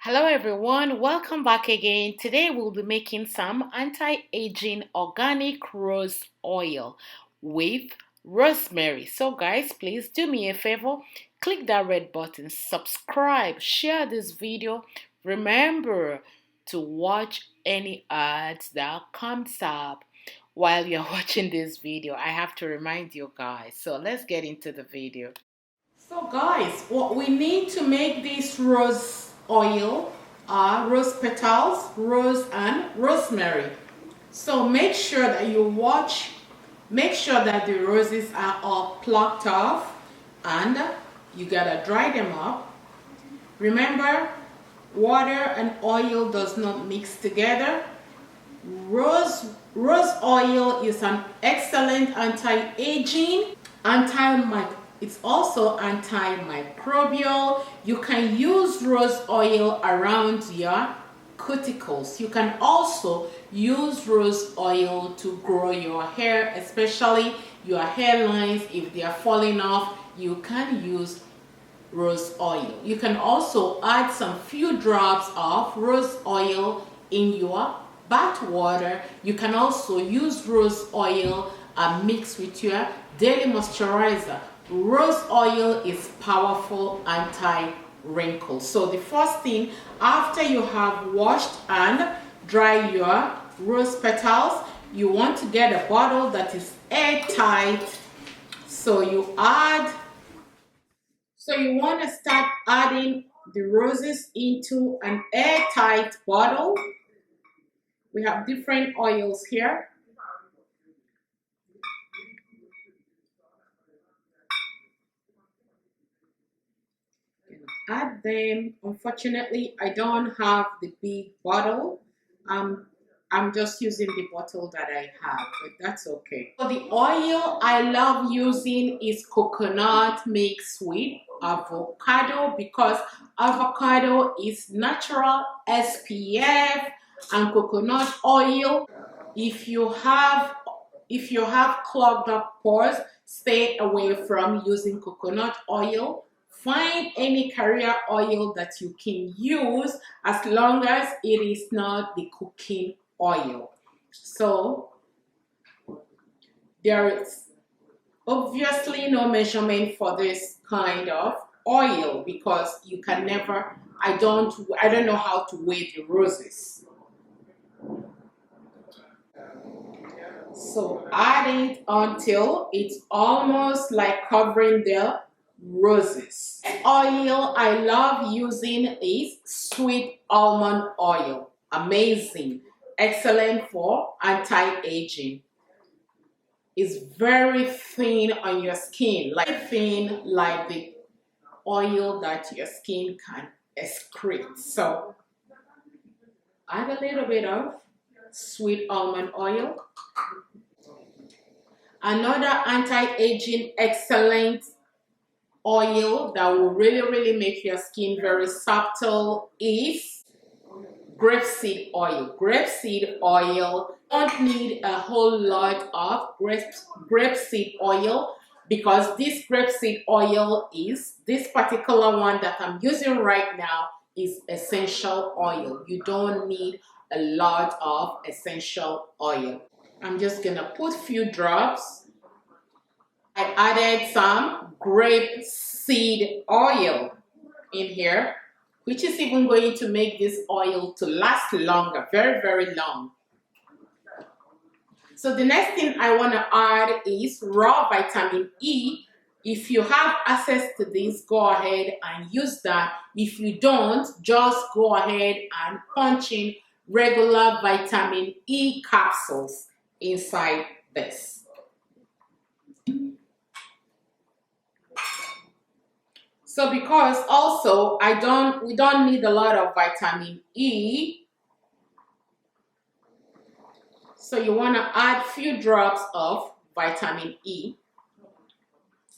Hello everyone, welcome back again. Today we'll be making some anti-aging organic rose oil with rosemary. So guys, please do me a favor, click that red button, subscribe, share this video. Remember to watch any ads that comes up while you're watching this video. I have to remind you guys. So let's get into the video. So guys, what we need to make this rose oil are rose petals, rose and rosemary. So make sure that make sure that the roses are all plucked off and you gotta dry them up. Remember, water and oil does not mix together. Rose oil is an excellent anti-aging, it's also antimicrobial. You can use rose oil around your cuticles. You can also use rose oil to grow your hair, especially your hairlines. If they are falling off, you can use rose oil. You can also add some few drops of rose oil in your bath water. You can also use rose oil and mix with your daily moisturizer. Rose oil is powerful anti-wrinkle. So the first thing, after you have washed and dried your rose petals, you want to get a bottle that is airtight. So you want to start adding the roses into an airtight bottle. We have different oils here. Add them. Unfortunately, I don't have the big bottle. I'm just using the bottle that I have, but that's okay. So the oil I love using is coconut mixed with avocado, because avocado is natural SPF, and coconut oil, if you have clogged up pores, stay away from using coconut oil. Find any carrier oil that you can use, as long as it is not the cooking oil. So there is obviously no measurement for this kind of oil, because you can never, I don't know how to weigh the roses. So add it until it's almost like covering the roses. Oil I love using is sweet almond oil. Amazing, excellent for anti-aging. It's very thin on your skin, like thin like the oil that your skin can excrete. So add a little bit of sweet almond oil. Another anti-aging excellent oil that will really make your skin very subtle is grapeseed oil. Grapeseed oil, don't need a whole lot of grapeseed oil, because this grapeseed oil is, this particular one that I'm using right now, is essential oil. You don't need a lot of essential oil. I'm just gonna put few drops. I added some grapeseed oil in here, which is even going to make this oil to last longer, very long. So the next thing I want to add is raw vitamin E. If you have access to this, go ahead and use that. If you don't, just go ahead and punch in regular vitamin E capsules inside this. So because also we don't need a lot of vitamin E, so you want to add few drops of vitamin E,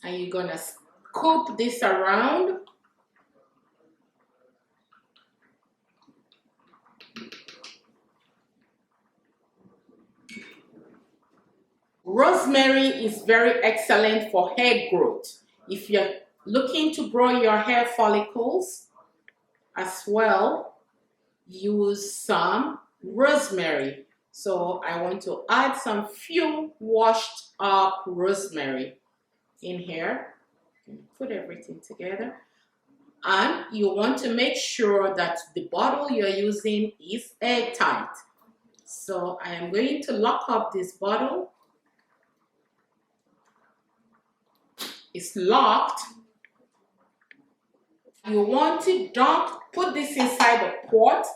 and you're gonna scoop this around. Rosemary is very excellent for hair growth. If you're looking to grow your hair follicles as well, use some rosemary. So I want to add some few washed up rosemary in here. Put everything together. And you want to make sure that the bottle you're using is airtight. So I am going to lock up this bottle. It's locked. You want to put this inside a pot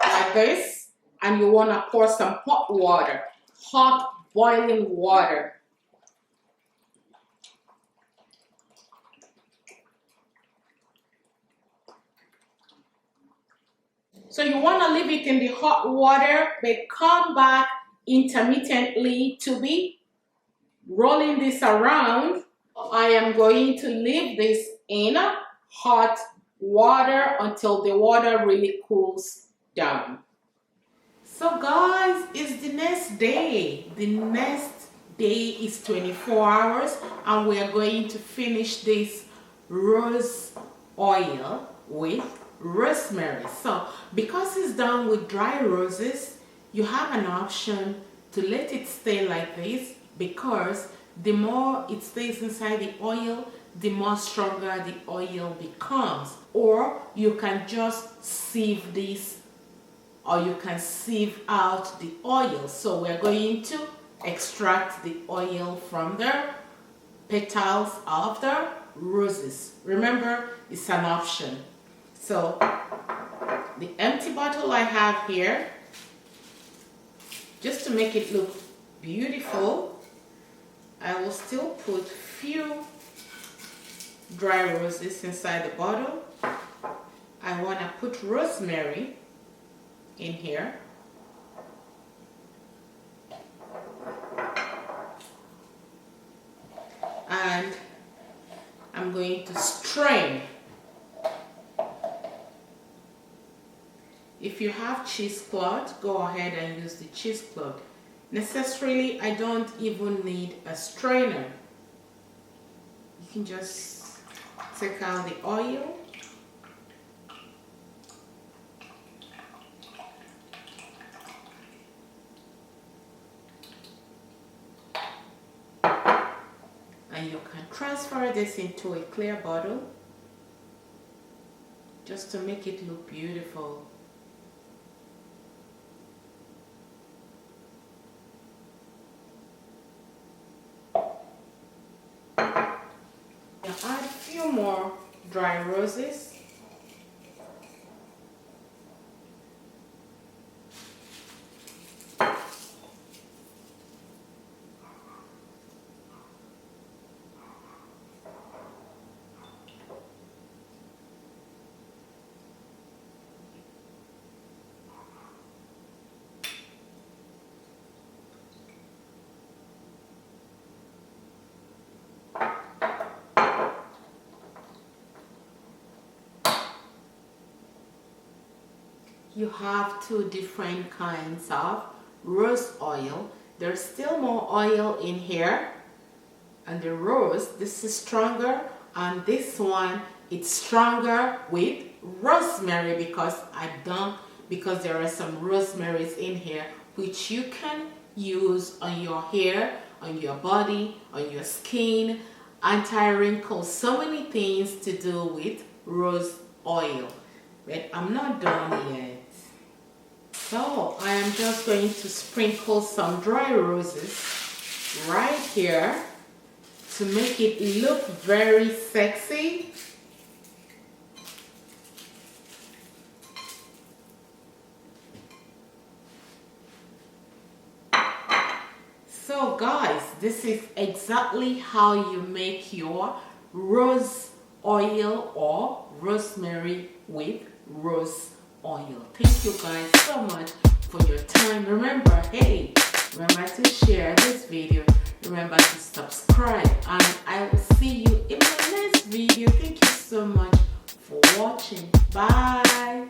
like this, and you want to pour some hot water, hot boiling water. So you want to leave it in the hot water, but come back intermittently to be rolling this around. I am going to leave this in hot water until the water really cools down. So guys, it's the next day. The next day is 24 hours and we are going to finish this rose oil with rosemary. So because it's done with dry roses, you have an option to let it stay like this, because the more it stays inside the oil, the more stronger the oil becomes. Or you can just sieve this, or you can sieve out the oil. So we're going to extract the oil from the petals of the roses. Remember, it's an option. So the empty bottle I have here, just to make it look beautiful, I will still put few dry roses inside the bottle. I want to put rosemary in here. And I'm going to strain. If you have cheesecloth, go ahead and use the cheesecloth. Necessarily, I don't even need a strainer. You can just take out the oil. And you can transfer this into a clear bottle just to make it look beautiful. Add a few more dry roses. You have two different kinds of rose oil. There's still more oil in here, and the rose, this is stronger, and this one, it's stronger with rosemary, because there are some rosemaries in here which you can use on your hair, on your body, on your skin, anti-wrinkles, so many things to do with rose oil. But I'm not done yet. So I am just going to sprinkle some dry roses right here to make it look very sexy. So guys, this is exactly how you make your rose oil or rosemary with rose oil. Thank you guys so much for your time. Remember to share this video. Remember to subscribe, and I will see you in my next video. Thank you so much for watching. Bye.